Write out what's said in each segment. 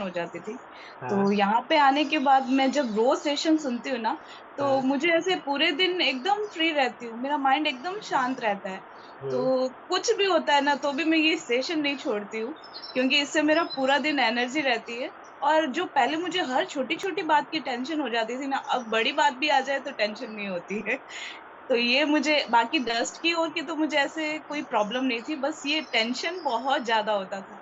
हो जाती थी। हाँ, तो यहाँ पे आने के बाद मैं जब रोज़ सेशन सुनती हूँ ना, तो हाँ। मुझे ऐसे पूरे दिन एकदम फ्री रहती हूँ, मेरा माइंड एकदम शांत रहता है। हुँ, तो कुछ भी होता है ना, तो भी मैं ये सेशन नहीं छोड़ती हूँ, क्योंकि इससे मेरा पूरा दिन एनर्जी रहती है। और जो पहले मुझे हर छोटी-छोटी बात की टेंशन हो जाती थी ना, अब बड़ी बात भी आ जाए तो टेंशन नहीं होती है। तो ये मुझे बाकी डस्ट की ओर की तो मुझे ऐसे कोई प्रॉब्लम नहीं थी, बस ये टेंशन बहुत ज़्यादा होता था।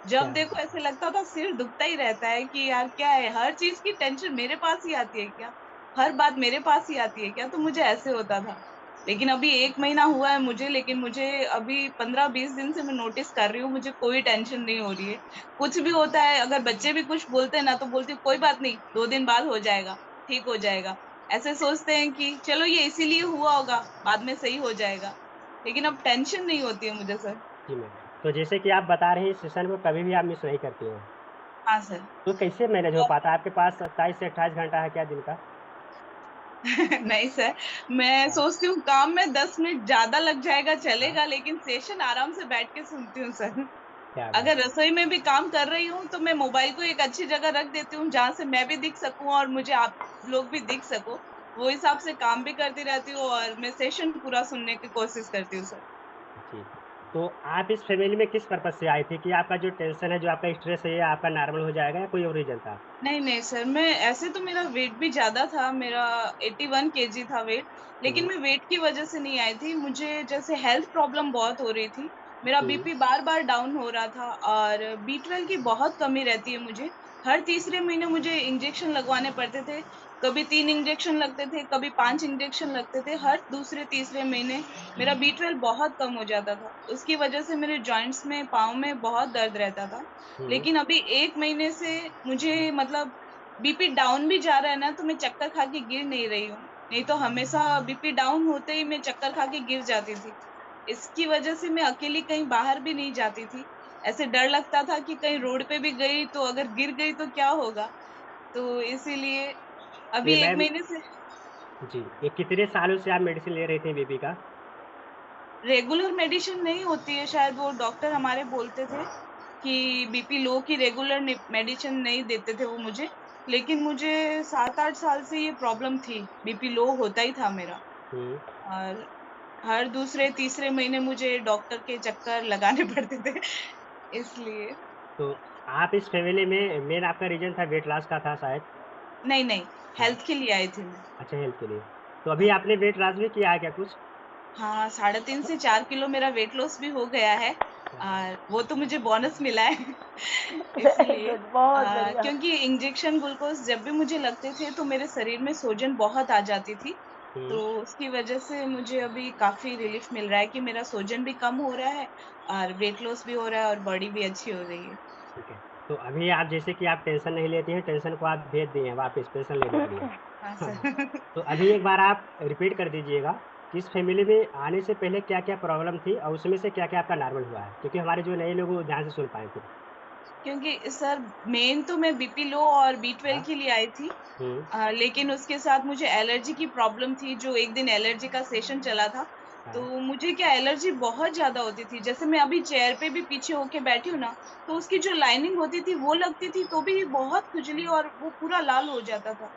जब क्या देखो बात ऐसे है! लगता था सिर दुखता ही रहता है कि यार क्या है, हर चीज़ की टेंशन मेरे पास ही आती है क्या? हर बात मेरे पास ही आती है क्या? तो मुझे ऐसे होता था। लेकिन अभी 1 महीना हुआ है मुझे, लेकिन मुझे अभी 15-20 दिन से मैं नोटिस कर रही हूँ, मुझे कोई टेंशन नहीं हो रही है। कुछ भी होता है, अगर बच्चे भी कुछ बोलते हैं ना, तो बोलती हूँ कोई बात नहीं, 2 दिन बाद हो जाएगा, ठीक हो जाएगा। ऐसे सोचते हैं कि चलो ये इसीलिए हुआ होगा, बाद में सही हो जाएगा। लेकिन अब टेंशन नहीं होती है मुझे सर। जी, मैम। तो जैसे कि आप बता रहे हैं इस सेशन को कभी भी आप मिस नहीं करती हैं। हाँ सर। तो कैसे मैनेज हो पाता है? आपके पास 27 से 28 घंटा है क्या दिन का? नहीं सर, मैं हाँ, सोचती हूँ काम में 10 मिनट ज़्यादा लग जाएगा हाँ, चलेगा, लेकिन सेशन आराम से बैठ के सुनती हूँ सर। क्या अगर बात है! रसोई में भी काम कर रही हूँ, तो मैं मोबाइल को एक अच्छी जगह रख देती हूँ, जहाँ से मैं भी दिख सकूँ और मुझे आप लोग भी दिख सको। वो हिसाब से काम भी करती रहती हूँ और मैं सेशन पूरा सुनने की कोशिश करती हूँ सर। जी। तो आप इस फैमिली में किस पर्पज़ से आई थी कि आपका जो टेंशन है, जो आपका स्ट्रेस है, ये आपका नॉर्मल हो जाएगा या कोई और रीज़न था? नहीं, नहीं सर, मैं ऐसे तो मेरा वेट भी ज़्यादा था, मेरा 81 केजी था वेट, लेकिन हुँ, मैं वेट की वज़ह से नहीं आई थी, मुझे जैसे हेल्थ प्रॉब्लम बहुत हो रही थी। मेरा हुँ, बीपी बार-बार डाउन हो रहा था और बी12 की बहुत कमी रहती है मुझे। हर तीसरे महीने मुझे इंजेक्शन लगवाने पड़ते थे, कभी 3 इंजेक्शन लगते थे, कभी 5 इंजेक्शन लगते थे, हर दूसरे-तीसरे महीने मेरा बी12 बहुत कम हो जाता था। उसकी वज़ह से मेरे जॉइंट्स में, पाँव में बहुत दर्द रहता था। हुँ। लेकिन अभी 1 महीने से मुझे मतलब बीपी डाउन भी जा रहा है ना, तो मैं चक्कर खा के गिर नहीं रही हूँ। नहीं तो हमेशा बीपी डाउन होते ही मैं चक्कर खा के गिर जाती थी। इसकी वजह से मैं अकेली कहीं बाहर भी नहीं जाती थी। ऐसे डर लगता था कि कहीं रोड पे भी गई तो अगर गिर गई तो क्या होगा? तो इसीलिए ये अभी 1 मैम महीने से जी, ये कितने सालों से आप मेडिसिन ले रही थीं बीपी का? रेगुलर मेडिसिन नहीं होती है, शायद वो डॉक्टर हमारे बोलते थे कि बीपी लो की रेगुलर मेडिसिन नहीं देते थे वो मुझे। लेकिन मुझे 7-8 साल से ये प्रॉब्लम थी, बीपी लो होता ही था मेरा। हुँ। और हर दूसरे-तीसरे महीने मुझे डॉक्टर के चक्कर लगाने पड़ते थे इसलिए। तो आप इस फैमिली में मेन आपका रीज़न था वेट लॉस का था शायद? नहीं, नहीं, हाँ, हेल्थ के लिए आई थी मैं। अच्छा हेल्थ के लिए। तो अभी हाँ। आपने वेट लॉस भी किया है क्या कुछ? हाँ, 3.5 से 4 किलो मेरा वेट लॉस भी हो गया है क्या बात और वो तो मुझे बोनस मिला है वेरी इसलिए। गुड, बहुत बढ़िया। क्योंकि इंजेक्शन ग्लूकोज़ जब भी मुझे लगते थे तो मेरे शरीर में सूजन बहुत आ जाती थी। हुँ, तो उसकी वज़ह से मुझे अभी काफ़ी रिलीफ़ मिल रहा है कि मेरा सूजन भी कम हो रहा है और वेट लॉस भी हो रहा है और बॉडी भी अच्छी हो रही है। ठीक है। तो अभी आप जैसे कि आप टेंशन नहीं लेती हैं, टेंशन को आप भेज दिए हैं वापस टेंशन लेने के लिए। हाँ हाँ, सर। तो अभी एक बार आप रिपीट कर दीजिएगा कि इस फैमिली में आने से पहले क्या-क्या प्रॉब्लम थी और उसमें से क्या-क्या आपका नॉर्मल हुआ है? क्योंकि हमारे जो नए लोग हैं वो ध्यान से सुन पाएँ फिर। क्योंकि सर मेन तो मैं बीपी लो और हाँ, बी12 के लिए आई थी। हुँ, लेकिन उसके साथ मुझे एलर्जी की प्रॉब्लम थी, जो एक दिन एलर्जी का सेशन चला था, हाँ, तो मुझे क्या एलर्जी बहुत ज़्यादा होती थी। जैसे मैं अभी चेयर पे भी पीछे होके बैठी हूँ ना, तो उसकी जो लाइनिंग होती थी, वो लगती थी, तो भी बहुत खुजली और वो पूरा लाल हो जाता था।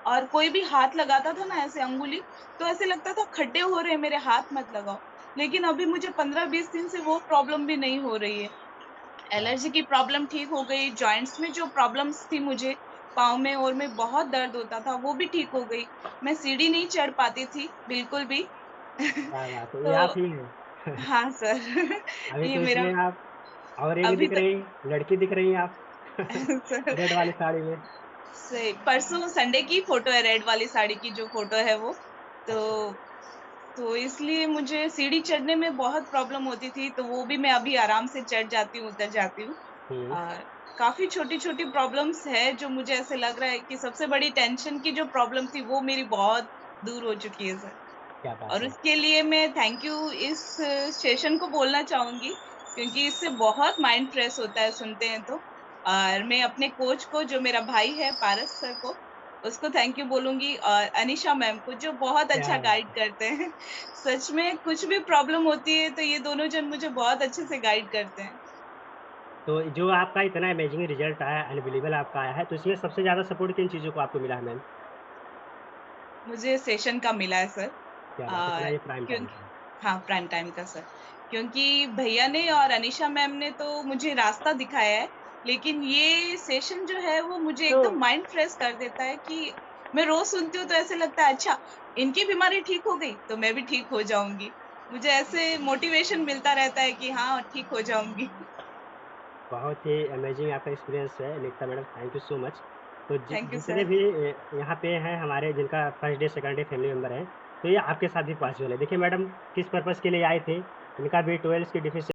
और कोई भी हाथ लगाता था ना ऐसे अंगुली, तो ऐसे लगता था खड्डे हो रहे हैं, मेरे हाथ मत लगाओ। लेकिन अभी मुझे 15-20 दिन से वो प्रॉब्लम भी नहीं हो रही है। क्या एलर्जी की प्रॉब्लम ठीक हो गई, जॉइंट्स में जो प्रॉब्लम्स थी मुझे, पाँव में और में बहुत दर्द होता था, वो भी ठीक हो गई। मैं सीढ़ी नहीं चढ़ पाती थी, बिल्कुल भी। क्या बात है! ये तो आप ही हैं। हाँ सर, अभी ये तो मेरा इसमें आप और एक अभी दिख तक रही लड़की दिख रही हैं आप सर रेड वाली साड़ी में। सही परसों संडे की फ़ोटो है, रेड वाली साड़ी की जो फ़ोटो है वो। तो अच्छा, तो इसलिए मुझे सीढ़ी चढ़ने में बहुत प्रॉब्लम होती थी, तो वो भी मैं अभी आराम से चढ़ जाती हूँ, उतर जाती हूँ। हुँ, अ, काफ़ी छोटी-छोटी प्रॉब्लम्स है जो मुझे ऐसे लग रहा है कि सबसे बड़ी टेंशन की जो प्रॉब्लम थी वो मेरी बहुत दूर हो चुकी है सर। क्या बात और है! उसके लिए मैं थैंक यू इस सेशन को बोलना चाहूँगी क्योंकि इससे बहुत माइंड फ्रेश होता है सुनते हैं तो। और मैं अपने कोच को जो मेरा भाई है पारस सर को, उसको थैंक यू बोलूँगी और अनीशा मैम को जो बहुत क्या अच्छा बात गाइड है! करते हैं। सच में कुछ भी प्रॉब्लम होती है तो ये दोनों जन मुझे बहुत अच्छे से गाइड करते हैं। तो जो आपका इतना अमेज़िंग रिज़ल्ट आया, अनबिलीवेबल आपका आया है, तो इसमें सबसे ज़्यादा सपोर्ट किन चीज़ों को आपको मिला है मैम? मुझे सेशन का मिला है सर। क्या बात है! इतना ये प्राइम टाइम क्योंकि था। हाँ, प्राइम टाइम का सर। क्योंकि भैया ने और अनीशा मैम ने तो मुझे रास्ता दिखाया है, लेकिन ये सेशन जो है वो मुझे तो एकदम माइंड फ्रेश कर देता है कि मैं रोज़ सुनती हूँ तो ऐसे लगता है अच्छा, इनकी बीमारी ठीक हो गई, तो मैं भी ठीक हो जाऊँगी। मुझे ऐसे मोटिवेशन मिलता रहता है कि हाँ, ठीक हो जाऊँगी। बहुत ही अमेज़िंग आपका एक्सपीरियंस है Nikita madam, thank you so much. तो थैंक यू जितने सर। भी यहाँ पे हैं हमारे जिनका first day, second day family member हैं, तो ये आपके साथ भी पॉसिबल है। देखिए मैडम किस पर्पज़ के लिए आए थे, इनका भी 12th की डिफिस